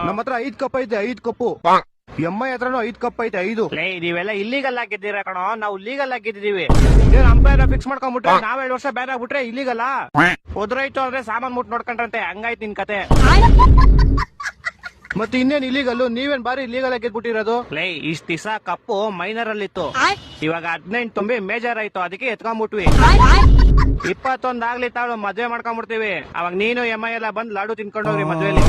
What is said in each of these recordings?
ನಮ್ಮ ಹತ್ರ 5 ಕಪ್ ಐತೆ, 5 ಕಪ್ಪು. ಎಮ್ಮೈ ಹತ್ರನು 5 ಕಪ್ ಐತೆ, 5. ನೀವೆಲ್ಲ ಇಲ್ಲಿಗಲ್ ಆಗಿದ್ದೀರಾ ಕಣೋ, ನಾವು ಲೀಗಲ್ ಆಗಿದ್ದೀವಿ. ಏನ್ ಅಂಪೈರ್ ಫಿಕ್ಸ್ ಮಾಡ್ಕೊಂಡ್ಬಿಟ್ರೆ ನಾವ್ 2 ವರ್ಷ ಬ್ಯಾನ್ ಆಗ್ಬಿಟ್ರೆ ಇಲ್ಲಿಗಲ್ಲ. ಉದ್ರಾಯ್ತು ಅಂದ್ರೆ ಸಾಮಾನ್ ಮುಟ್ ನೋಡ್ಕೊಂಡ್ರಂತೆ, ಹಂಗಾಯ್ತು ನಿನ್ ಕತೆ. ಮತ್ತೆ ಇನ್ನೇನ್ ಇಲ್ಲಿಗಲ್ಲು, ನೀವೇನ್ ಬಾರಿ ಇಲ್ಲಿಗಲ್ ಗೆದ್ಬಿಟ್ಟಿರೋದು. ಇಷ್ಟ ದಿವಸ ಕಪ್ಪು ಮೈನರ್ ಅಲ್ಲಿ ಇತ್ತು, ಇವಾಗ 18 ತುಂಬಿ ಮೇಜರ್ ಆಯ್ತು, ಅದಕ್ಕೆ ಎತ್ಕೊಂಡ್ಬಿಟ್ವಿ. 21 ಆಗ್ಲಿ ತಾಳು ಮದ್ವೆ ಮಾಡ್ಕೊಂಡ್ಬಿಡ್ತೀವಿ, ಅವಾಗ ನೀನು ಎಮ್ಮ ಎಲ್ಲ ಬಂದ್ ಲಾಡು ತಿನ್ಕೊಂಡೋಗ್ರಿ ಮದ್ವೆಲಿ.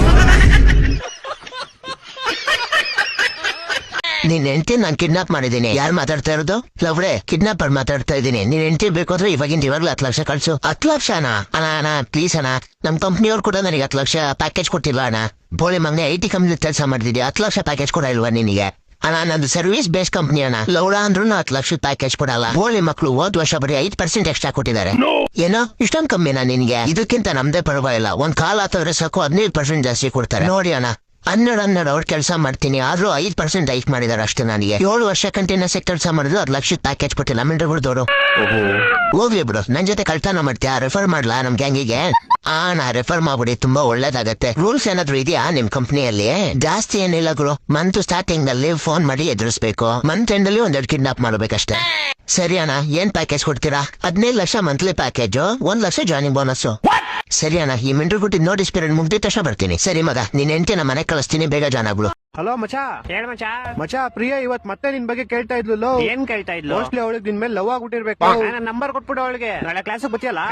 ನಿನ್ ಹೆಂಡತಿ ನಾನ್ ಕಿಡ್ನಾಪ್ ಮಾಡಿದೀನಿ. ಯಾರು ಮಾತಾಡ್ತಾ ಇರೋದು? ಲವ್ಡೆ, ಕಿಡ್ನಾಪರ್ ಮಾತಾಡ್ತಾ ಇದ್ದೀನಿ. ನಿನ್ ಹೆಂಡತಿ ಬೇಕಾದ್ರೆ ಇವಾಗಲೂ 10 ಲಕ್ಷ ಕಳ್ಸು. 10 ಲಕ್ಷನಾ? ಅಣ್ಣ ಪ್ಲೀಸ್ ಅಣ್ಣ, ನಮ್ ಕಂಪ್ನಿಯವ್ರು ಕೂಡ ನನಗೆ 10 ಲಕ್ಷ ಪ್ಯಾಕೇಜ್ ಕೊಟ್ಟಿಲ್ಲ ಅಣ್ಣ. ಬೋಳಿ ಮಗನೆ IT ಕಂಪ್ನಿ ಕೆಲಸ ಮಾಡ್ತಿದ್ಯಾ, 10 ಲಕ್ಷ ಪ್ಯಾಕೇಜ್ ಕೂಡ ಇಲ್ವಾ ನಿನಗೆ? ಅಣ್ಣ ನಂದು ಸರ್ವಿಸ್ ಬೇಸ್ ಕಂಪ್ನಿ ಅಣ್ಣ, ಲೌಡ ಅಂದ್ರೂ 10 ಲಕ್ಷ ಪ್ಯಾಕೇಜ್ ಕೊಡಲ್ಲ. ಬೋಳಿ ಮಕ್ಕಳು ಹೋದ್ ವರ್ಷ ಬರೀ 5% ಎಕ್ಸ್ಟ್ರಾ ಕೊಟ್ಟಿದ್ದಾರೆ. ಏನೋ ಇಷ್ಟೊಂದು ಕಮ್ಮಿನಾ ನಿನ್ಗೆ? ಇದಕ್ಕಿಂತ ನಮ್ದೇ ಪರವಾಗಿಲ್ಲ, ಒಂದ್ ಕಾಲ್ ಹಾಕಿದ್ರೆ ಸಾಕು 15% ಜಾಸ್ತಿ ಕೊಡ್ತಾರೆ. ನೋಡಿ ಅಣ್ಣ, 12 ಅವ್ರ ಕೆಲಸ ಮಾಡ್ತೀನಿ, ಆದ್ರೂ 5% ಹೈಕ್ ಮಾಡಿದಾರೆ ಅಷ್ಟೇ. ನನಗೆ 7 ವರ್ಷ ಕಂಟಿನ್ಯೂಸ್ ಕೆಲಸ ಮಾಡಿದ್ರು 10 ಲಕ್ಷ ಪ್ಯಾಕೇಜ್ ಕೊಟ್ಟಿಲ್ಲ ಮಿಂಡ್ರಗಳ್ದವ್ರು. ಹೋಗ್ಲಿ ಬಿಡು, ನನ್ ಜೊತೆ ಕಳ್ತನ ಮಾಡ್ತೀಯಾ? ರೆಫರ್ ಮಾಡ್ಲಾ ನಮ್ ಗ್ಯಾಂಗಿಗೆ? ನಾ ರೆಫರ್ ಮಾಡ್ಬಿಡಿ, ತುಂಬಾ ಒಳ್ಳೇದಾಗತ್ತೆ. ರೂಲ್ಸ್ ಏನಾದ್ರು ಇದೆಯಾ ನಿಮ್ ಕಂಪ್ನಿಯಲ್ಲಿ? ಜಾಸ್ತಿ ಏನಿಲ್ಲ ಗುರು, ಮಂತ್ ಸ್ಟಾರ್ಟಿಂಗ್ ನಲ್ಲಿ ಫೋನ್ ಮಾಡಿ ಎದುರಿಸ್ಬೇಕು, ಮಂತ್ ಎಂಡ್ ಅಲ್ಲಿ 1-2 ಕಿಡ್ನಾಪ್ ಮಾಡ್ಬೇಕಷ್ಟೇ. ಸರಿ ಅಣ್ಣ, ಏನ್ ಪ್ಯಾಕೇಜ್ ಕೊಡ್ತೀರಾ? 15 lakh monthly package, 1 lakh joining bonus. ಸರಿ ಅಣ್ಣ, ಈ ಮಿಂಡ್ರಗುಟ್ಟಿ ನೋಟಿಸ್ ಪೀರಿಯಡ್ ಮುಗ್ದಿದ ತಕ್ಷಣ ಬರ್ತೀನಿ. ಸರಿ ಮಗ, ನಿನ್ ಹೆಂಡತಿನ ಮನೆ ಕಳಿಸ್ತೀನಿ, ಬೇಗ ಜಾಯ್ನ್ ಆಗ್ಬಿಡು. ಹಲೋ ಮಚಾ. ಹೇಳ್ ಮಚ್ಚ. ಮಚಾ, ಪ್ರಿಯಾ ಇವತ್ ಮತ್ತೆ ನಿನ್ ಬಗ್ಗೆ ಕೇಳ್ತಾ ಇದ್ಲು. ಏನ್ ಕೇಳ್ತಾ ಇದ್ಲು? ಮೋಸ್ಟ್ಲಿ ಅವಳಿಗೆ ನಿನ್ ಮೇಲೆ ಲವ್ ಆಗ್ಬಿಟ್ಟಿರ್ಬೇಕು. ನಂಬರ್ ಕೊಟ್ಬಿಡು ಅವಳಿಗೆ, ನಾಳೆ ಕ್ಲಾಸ್ ಬತ್ತಿಯಲ್ಲ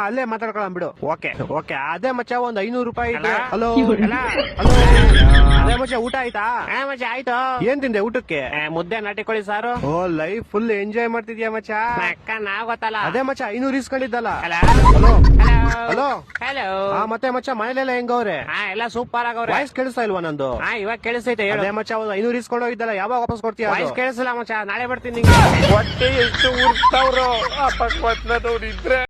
ಅಲ್ಲೇ ಮಾತಾಡ್ಕೊಳ್ಳ ಬಿಡು. ಓಕೆ. ಅದೇ ಮಚಾ, ಒಂದ್ 500 ರೂಪಾಯಿ ಇದೆ. ಹಲೋ ಅಲ್ಲ. ಹಲೋ, ಅದೇ ಮಚಾ, ಊಟ ಆಯ್ತಾ? ಮಚ್ಚ ಆಯ್ತು. ಏನ್ ತಿಂದೆ ಊಟಕ್ಕೆ? ಮುದ್ದೆ ನಾಟಿಕೊಳ್ಳಿ ಸಾರು. ಓ, ಲೈಫ್ ಫುಲ್ ಎಂಜಾಯ್ ಮಾಡ್ತಿದ್ಯಾ ಮಚಾ. ಅಕ್ಕ ನಾವ್ ಗೊತ್ತಲ್ಲ. ಅದೇ ಮಚಾ, 500 ಇಸ್ಕೊಂಡಿದ್ದಲ್ಲ. Hello hello hello hello. Hello. ಮತ್ತೆ ಮಚಾ, ಮನೇಲೆಲ್ಲ ಹೆಂಗವ್ರೆ? ಎಲ್ಲ ಸೂಪರ್ ಆಗವ್ರೆ. ವಾಯ್ಸ್ ಕೇಳಿಸ್ತಾ ಇಲ್ವಾ ನಂದು? ಇವಾಗ ಕೇಳಿಸ್ತೈತೆ. ಅದೇ ಮಚಾ, ಒಂದ್ 500 ಇಸ್ಕೊಂಡೋಗಿದ್ದಲ್ಲ, ಯಾವಾಗ ವಾಪಸ್ ಕೊಡ್ತೀಯ? ವಾಯ್ಸ್ ಕೇಳಿಸಲ್ಲ ಮಚ್ಚ, ನಾಳೆ ಬರ್ತೀನಿ ನಿಂಗೆ. ಹೊಟ್ಟೆ ಎಷ್ಟು ಉರ್ತಾವ್ರೋ ಆ ಪಕ್ವತ್ನದವ್ರು ಇದ್ರೆ